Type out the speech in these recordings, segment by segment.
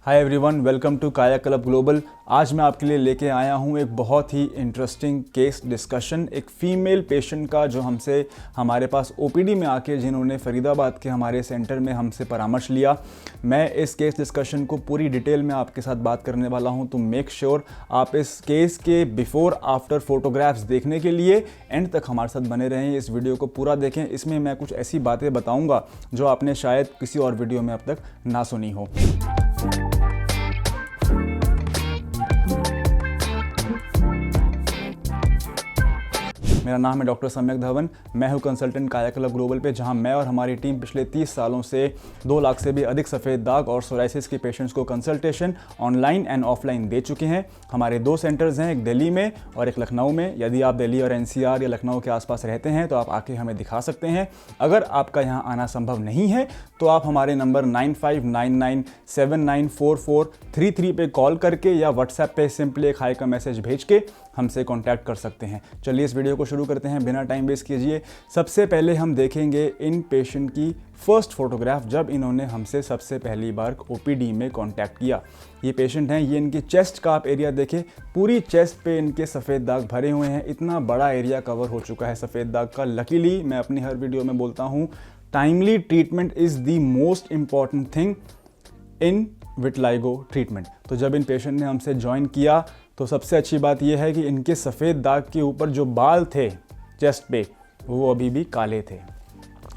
Hi everyone, welcome to काया club global. आज मैं आपके लिए लेके आया हूँ एक बहुत ही इंटरेस्टिंग केस डिस्कशन, एक फ़ीमेल पेशेंट का जो हमसे हमारे पास ओपीडी में आके जिन्होंने फरीदाबाद के हमारे सेंटर में हमसे परामर्श लिया। मैं इस केस डिस्कशन को पूरी डिटेल में आपके साथ बात करने वाला हूँ, तो मेक श्योर आप इस केस के बिफोर आफ्टर फोटोग्राफ्स देखने के लिए एंड तक हमारे साथ बने रहें। इस वीडियो को पूरा देखें, इसमें मैं कुछ ऐसी बातें बताऊँगा जो आपने शायद किसी और वीडियो में अब तक ना सुनी हो। मेरा नाम है डॉक्टर सम्यक धवन। मैं हूं कंसल्टेंट काया क्लब ग्लोबल पे, जहां मैं और हमारी टीम पिछले 30 सालों से 2 लाख से भी अधिक सफ़ेद दाग और सोराइसिस के पेशेंट्स को कंसल्टेशन ऑनलाइन एंड ऑफलाइन दे चुके हैं। हमारे 2 सेंटर्स हैं, एक दिल्ली में और एक लखनऊ में। यदि आप दिल्ली और एनसीआर या लखनऊ के आसपास रहते हैं तो आप आके हमें दिखा सकते हैं। अगर आपका यहाँ आना संभव नहीं है तो आप हमारे नंबर 9599794433 पे कॉल करके या व्हाट्सएप पे सिंपली एक हाई का मैसेज भेज के हमसे कांटेक्ट कर सकते हैं। चलिए इस वीडियो को शुरू करते हैं, बिना टाइम वेस्ट कीजिए। सबसे पहले हम देखेंगे इन पेशेंट की फर्स्ट फोटोग्राफ जब इन्होंने हमसे सबसे पहली बार ओपीडी में कांटेक्ट किया। ये पेशेंट हैं, ये इनकी चेस्ट का आप एरिया देखें, पूरी चेस्ट पे इनके सफ़ेद दाग भरे हुए हैं। इतना बड़ा एरिया कवर हो चुका है सफ़ेद दाग का। लकीली मैं अपनी हर वीडियो में बोलता हूँ, timely treatment is the most important thing in vitiligo treatment. तो जब इन पेशेंट ने हमसे ज्वाइन किया तो सबसे अच्छी बात यह है कि इनके सफ़ेद दाग के ऊपर जो बाल थे चेस्ट पे, वो अभी भी काले थे।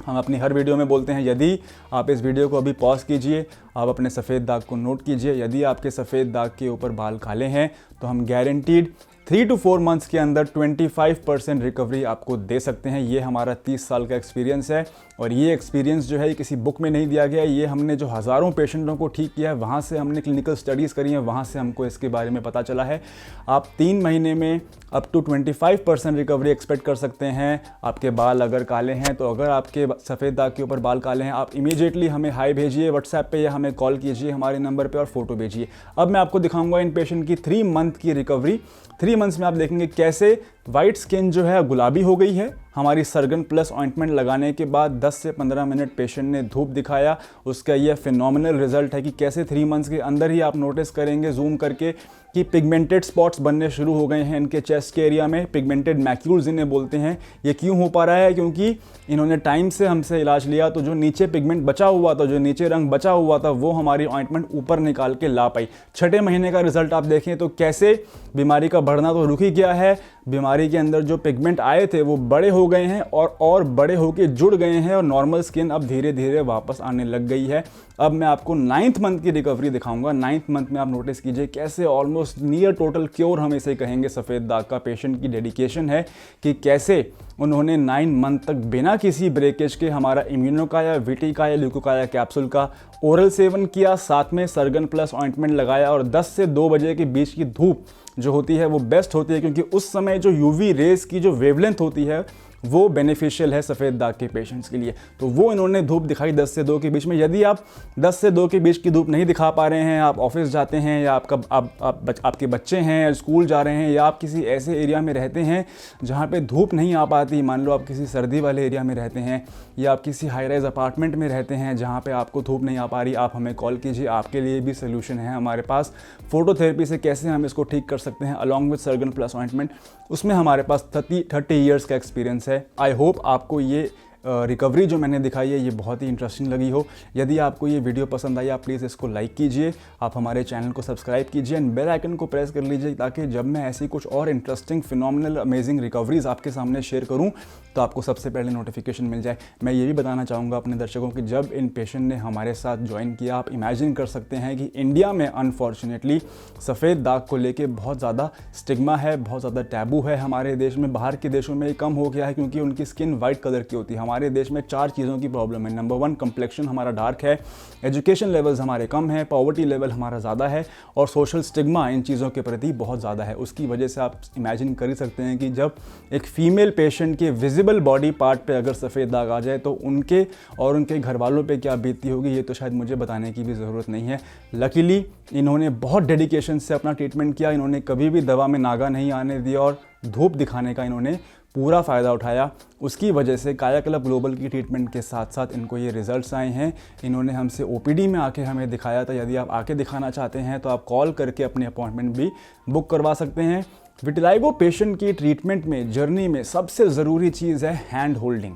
हम अपनी हर वीडियो में बोलते हैं, यदि आप इस वीडियो को अभी पॉज कीजिए, आप अपने सफ़ेद दाग को नोट कीजिए। यदि आपके सफ़ेद दाग के ऊपर बाल काले हैं तो हम गारंटीड 3 to 4 मंथ्स के अंदर 25% रिकवरी आपको दे सकते हैं। ये हमारा 30 साल का एक्सपीरियंस है और ये एक्सपीरियंस जो है किसी बुक में नहीं दिया गया है। ये हमने जो हज़ारों पेशेंटों को ठीक किया है, वहाँ से हमने क्लिनिकल स्टडीज़ करी हैं, वहाँ से हमको इसके बारे में पता चला है। आप 3 महीने में अप टू 25% रिकवरी एक्सपेक्ट कर सकते हैं। आपके बाल अगर काले हैं तो अगर आपके सफ़ेद दाग के ऊपर बाल काले हैं, आप इमीडिएटली हमें हाई भेजिए व्हाट्सएप पे या हमें कॉल कीजिए हमारे नंबर पे और फोटो भेजिए। अब मैं आपको दिखाऊंगा इन पेशेंट की 3 मंथ की रिकवरी। 3 मंथ्स में आप देखेंगे कैसे वाइट स्किन जो है गुलाबी हो गई है। हमारी सर्गन प्लस ऑइंटमेंट लगाने के बाद 10 से 15 मिनट पेशेंट ने धूप दिखाया। उसका यह फिनोमिनल रिजल्ट है कि कैसे 3 मंथ्स के अंदर ही आप नोटिस करेंगे जूम करके कि पिगमेंटेड स्पॉट्स बनने शुरू हो गए हैं इनके चेस्ट के एरिया में। पिगमेंटेड मैक्यूल्स इन्हें बोलते हैं। ये क्यों हो पा रहा है? क्योंकि इन्होंने टाइम से हमसे इलाज लिया, तो जो नीचे पिगमेंट बचा हुआ था, जो नीचे रंग बचा हुआ था, वो हमारी ऑइंटमेंट ऊपर निकाल के ला पाई। 6ठे महीने का रिजल्ट आप देखें तो कैसे बीमारी का बढ़ना तो रुक ही गया है, बीमारी के अंदर जो पिगमेंट आए थे वो बड़े हो गए हैं और बड़े होके जुड़ गए हैं और नॉर्मल स्किन अब धीरे धीरे वापस आने लग गई है। अब मैं आपको 9th मंथ की रिकवरी दिखाऊंगा। 9th मंथ में आप नोटिस कीजिए कैसे ऑलमोस्ट नियर टोटल क्योर हम इसे कहेंगे सफ़ेद दाग का पेशेंट की डेडिकेशन है कि कैसे उन्होंने 9 मंथ तक बिना किसी ब्रेकेज के हमारा इम्यूनोकाया, विटिकाया, ल्यूकोकाया कैप्सूल का ओरल सेवन किया, साथ में सर्गन प्लस ऑइंटमेंट लगाया और 10 से 2 बजे के बीच की धूप जो होती है वो बेस्ट होती है, क्योंकि उस समय जो यूवी रेज की जो वेवलेंथ होती है वो बेनिफिशियल है सफ़ेद दाग के पेशेंट्स के लिए। तो वो इन्होंने धूप दिखाई 10 से 2 के बीच में। यदि आप 10 से 2 के बीच की धूप नहीं दिखा पा रहे हैं, आप ऑफिस जाते हैं या आपके बच्चे हैं, स्कूल जा रहे हैं, या आप किसी ऐसे एरिया में रहते हैं जहाँ पे धूप नहीं आ पाती, मान लो आप किसी सर्दी वाले एरिया में रहते हैं या आप किसी हाई राइज अपार्टमेंट में रहते हैं जहाँ पे आपको धूप नहीं आ पा रही, आप हमें कॉल कीजिए। आपके लिए भी सोल्यूशन है हमारे पास। फोटोथेरेपी से कैसे हम इसको ठीक कर सकते हैं अलॉन्ग विद सर्गन प्लस ऑइंटमेंट, उसमें हमारे पास 30 ईयर्स का एक्सपीरियंस है। आई होप आपको ये रिकवरी जो मैंने दिखाई है ये बहुत ही इंटरेस्टिंग लगी हो। यदि आपको ये वीडियो पसंद आई, आप प्लीज़ इसको लाइक कीजिए, आप हमारे चैनल को सब्सक्राइब कीजिए एंड बेल आइकन को प्रेस कर लीजिए, ताकि जब मैं ऐसी कुछ और इंटरेस्टिंग फिनोमिनल अमेजिंग रिकवरीज आपके सामने शेयर करूं तो आपको सबसे पहले नोटिफिकेशन मिल जाए। मैं ये भी बताना चाहूँगा अपने दर्शकों कि जब इन पेशेंट ने हमारे साथ ज्वाइन किया, आप इमेजिन कर सकते हैं कि इंडिया में अनफॉर्चुनेटली सफ़ेद दाग को लेके बहुत ज़्यादा स्टिग्मा है, बहुत ज़्यादा टैबू है हमारे देश में। बाहर के देशों में ये कम हो गया है क्योंकि उनकी स्किन वाइट कलर की होती है। हमारे देश में 4 चीज़ों की प्रॉब्लम है। नंबर 1, कंप्लेक्शन हमारा डार्क है, एजुकेशन लेवल्स हमारे कम है, पॉवर्टी लेवल हमारा ज़्यादा है और सोशल स्टिग्मा इन चीज़ों के प्रति बहुत ज़्यादा है। उसकी वजह से आप इमेजिन कर ही सकते हैं कि जब एक फीमेल पेशेंट के विजिबल बॉडी पार्ट पे अगर सफ़ेद दाग आ जाए तो उनके और उनके घर वालों पे क्या बीतती होगी, ये तो शायद मुझे बताने की भी ज़रूरत नहीं है। लकीली इन्होंने बहुत डेडिकेशन से अपना ट्रीटमेंट किया, इन्होंने कभी भी दवा में नागा नहीं आने दिया और धूप दिखाने का इन्होंने पूरा फ़ायदा उठाया। उसकी वजह से कायाकल्प ग्लोबल की ट्रीटमेंट के साथ साथ इनको ये रिजल्ट्स आए हैं। इन्होंने हमसे ओपीडी में आके हमें दिखाया था। यदि आप आके दिखाना चाहते हैं तो आप कॉल करके अपनी अपॉइंटमेंट भी बुक करवा सकते हैं। विटिलाइगो पेशेंट की ट्रीटमेंट में जर्नी में सबसे ज़रूरी चीज़ है हैंड होल्डिंग,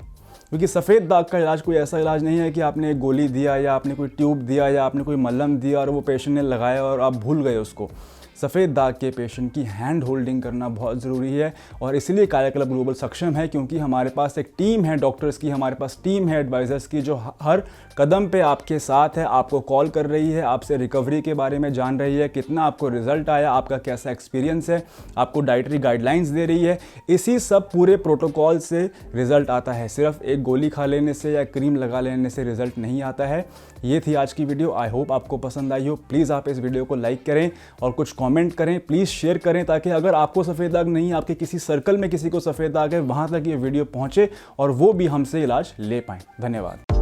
क्योंकि सफ़ेद दाग का इलाज कोई ऐसा इलाज नहीं है कि आपने एक गोली दिया या आपने कोई ट्यूब दिया या आपने कोई मलहम दिया और वो पेशेंट ने लगाया और आप भूल गए उसको। सफ़ेद दाग के पेशेंट की हैंड होल्डिंग करना बहुत ज़रूरी है और इसलिए कायाकल्प ग्लोबल सक्षम है, क्योंकि हमारे पास एक टीम है डॉक्टर्स की, हमारे पास टीम है एडवाइज़र्स की जो हर कदम पे आपके साथ है, आपको कॉल कर रही है, आपसे रिकवरी के बारे में जान रही है, कितना आपको रिजल्ट आया, आपका कैसा एक्सपीरियंस है, आपको डाइटरी गाइडलाइंस दे रही है। इसी सब पूरे प्रोटोकॉल से रिजल्ट आता है। सिर्फ एक गोली खा लेने से या क्रीम लगा लेने से रिजल्ट नहीं आता है। ये थी आज की वीडियो। आई होप आपको पसंद आई हो। प्लीज़ आप इस वीडियो को लाइक करें और कुछ कमेंट करें, प्लीज़ शेयर करें, ताकि अगर आपको सफ़ेद दाग नहीं, आपके किसी सर्कल में किसी को सफ़ेद दाग है, वहाँ तक ये वीडियो पहुँचे और वो भी हमसे इलाज ले पाएँ। धन्यवाद।